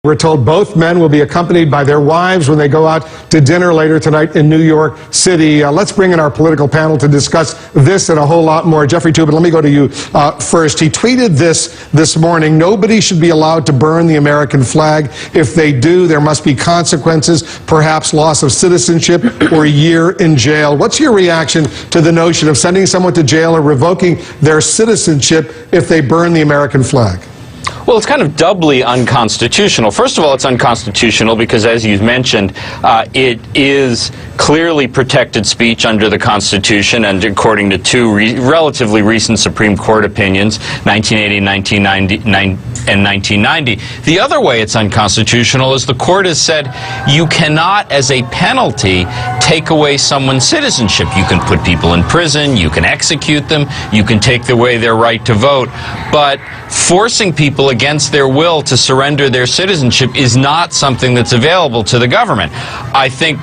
We're told both men will be accompanied by their wives when they go out to dinner later tonight in New York City. Let's bring in our political panel to discuss this and a whole lot more. Jeffrey Toobin, let me go to you first. He tweeted this morning: nobody should be allowed to burn the American flag. If they do, there must be consequences, perhaps loss of citizenship or a year in jail. What's your reaction to the notion of sending someone to jail or revoking their citizenship if they burn the American flag? Well, it's kind of doubly unconstitutional. First of all, it's unconstitutional because, as you've mentioned, it is clearly protected speech under the Constitution, and according to two relatively recent Supreme Court opinions, 1980 and 1990. The other way it's unconstitutional is the court has said you cannot, as a penalty, take away someone's citizenship. You can put people in prison, you can execute them, you can take away their right to vote, but forcing people against their will to surrender their citizenship is not something that's available to the government. I think,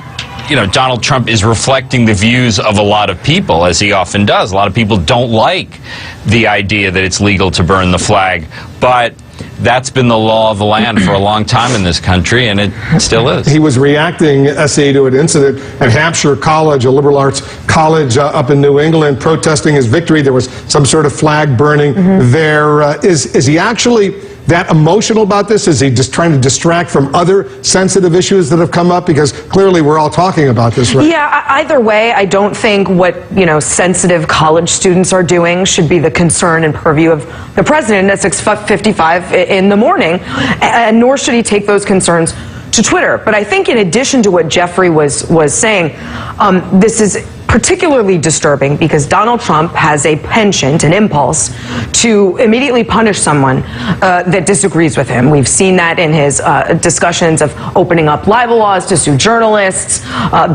you know, Donald Trump is reflecting the views of a lot of people, as he often does. A lot of people don't like the idea that it's legal to burn the flag, but that's been the law of the land for a long time in this country, and it still is. He was reacting, S.A., to an incident at Hampshire College, a liberal arts college up in New England, protesting his victory. There was some sort of flag burning there. Is he actually that emotional about this? Is he just trying to distract from other sensitive issues that have come up? Because clearly we're all talking about this right now. Yeah, either way, I don't think what, sensitive college students are doing should be the concern and purview of the president at 6:55 in the morning, and nor should he take those concerns to Twitter. But I think in addition to what Jeffrey was saying, this is particularly disturbing because Donald Trump has a penchant, an impulse, to immediately punish someone that disagrees with him. We've seen that in his discussions of opening up libel laws to sue journalists,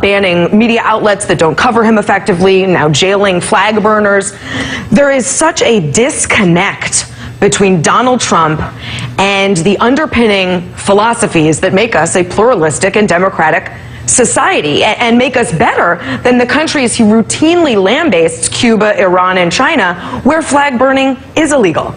banning media outlets that don't cover him effectively, now jailing flag burners. There is such a disconnect between Donald Trump and the underpinning philosophies that make us a pluralistic and democratic society and make us better than the countries he routinely lambastes, Cuba, Iran, and China, where flag burning is illegal.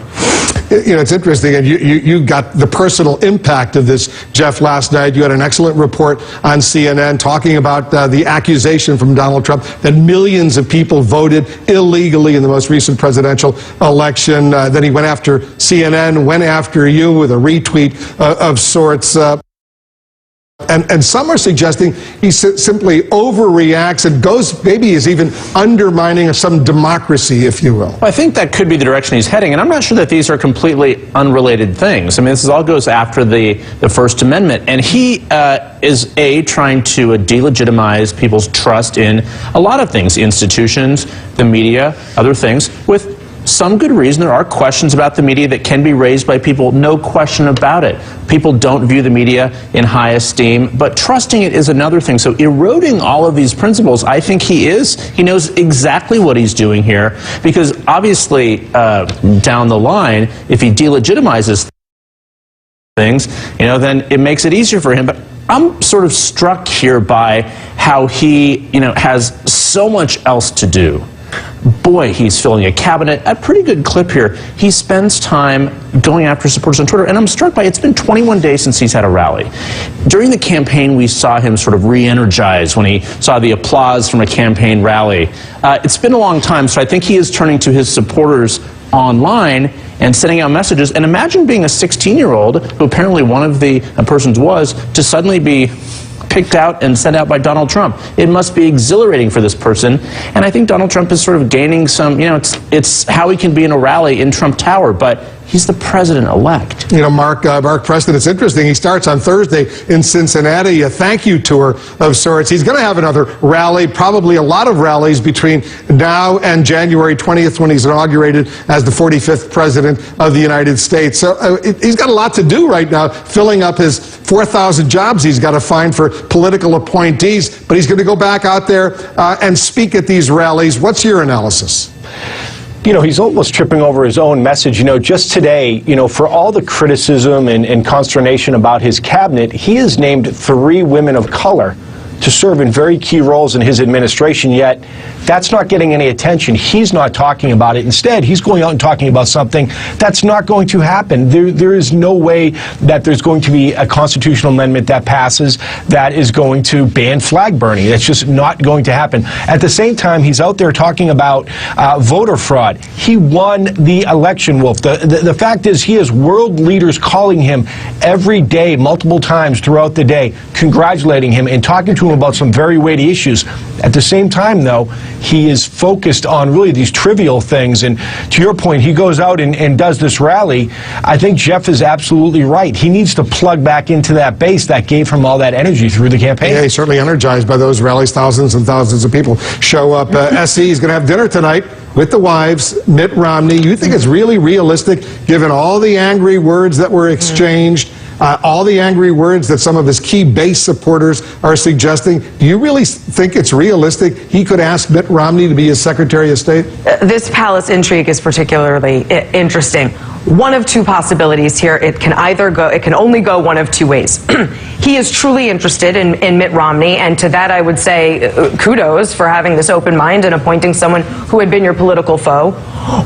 It's interesting, and you got the personal impact of this, Jeff, last night. You had an excellent report on CNN talking about the accusation from Donald Trump that millions of people voted illegally in the most recent presidential election. Then he went after CNN, went after you with a retweet of sorts. And some are suggesting he simply overreacts and goes, maybe is even undermining some democracy, if you will. Well, I think that could be the direction he's heading, and I'm not sure that these are completely unrelated things. I mean, this all goes after the First Amendment, and he is, trying to delegitimize people's trust in a lot of things, institutions, the media, other things, with some good reason. There are questions about the media that can be raised by people, no question about it. People don't view the media in high esteem, but trusting it is another thing. So eroding all of these principles, I think he knows exactly what he's doing here, because obviously down the line, if he delegitimizes things, then it makes it easier for him. But I'm sort of struck here by how he, has so much else to do. Boy, he's filling a cabinet. A pretty good clip here. He spends time going after supporters on Twitter, and I'm struck by it's been 21 days since he's had a rally. During the campaign, we saw him sort of re-energized when he saw the applause from a campaign rally. It's been a long time, so I think he is turning to his supporters online and sending out messages. And imagine being a 16-year-old, who apparently one of the persons was, to suddenly be picked out and sent out by Donald Trump. It must be exhilarating for this person, and I think Donald Trump is sort of gaining some, it's how he can be in a rally in Trump Tower, but he's the president-elect. Mark Preston, it's interesting. He starts on Thursday in Cincinnati, a thank you tour of sorts. He's going to have another rally, probably a lot of rallies between now and January 20th when he's inaugurated as the 45th president of the United States. So he's got a lot to do right now, filling up his 4,000 jobs he's got to find for political appointees. But he's going to go back out there and speak at these rallies. What's your analysis? He's almost tripping over his own message. Just today, for all the criticism and consternation about his cabinet, he has named 3 women of color to serve in very key roles in his administration, yet that's not getting any attention. He's not talking about it. Instead, he's going out and talking about something that's not going to happen. There is no way that there's going to be a constitutional amendment that passes that is going to ban flag burning. That's just not going to happen. At the same time, he's out there talking about voter fraud. He won the election, Wolf. The fact is, he has world leaders calling him every day, multiple times throughout the day, congratulating him and talking to him about some very weighty issues. At the same time, though, he is focused on really these trivial things. And to your point, he goes out and does this rally. I think Jeff is absolutely right. He needs to plug back into that base that gave him all that energy through the campaign. Yeah, he's certainly energized by those rallies. Thousands and thousands of people show up. SE is going to have dinner tonight with the wives, Mitt Romney. You think it's really realistic, given all the angry words that were exchanged, all the angry words that some of his key base supporters are suggesting? Do you really think it's realistic he could ask Mitt Romney to be his Secretary of State? This palace intrigue is particularly interesting. One of two possibilities here. It can only go one of two ways. He is truly interested in Mitt Romney, and to that I would say kudos for having this open mind and appointing someone who had been your political foe.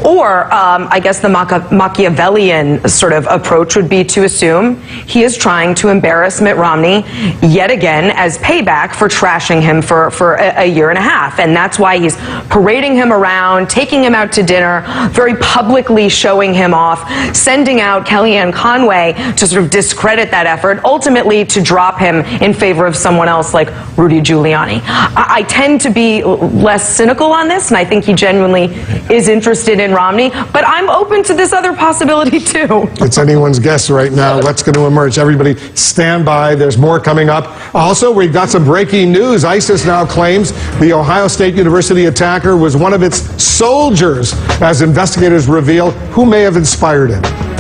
Or I guess the Machiavellian sort of approach would be to assume he is trying to embarrass Mitt Romney yet again as payback for trashing him for a year and a half. And that's why he's parading him around, taking him out to dinner, very publicly showing him off, sending out Kellyanne Conway to sort of discredit that effort, ultimately to drop him in favor of someone else like Rudy Giuliani. I tend to be less cynical on this, and I think he genuinely is interested in Romney, but I'm open to this other possibility too. It's anyone's guess right now what's going to emerge. Everybody stand by. There's more coming up. Also, we've got some breaking news. ISIS now claims the Ohio State University attacker was one of its soldiers, as investigators reveal who may have inspired it.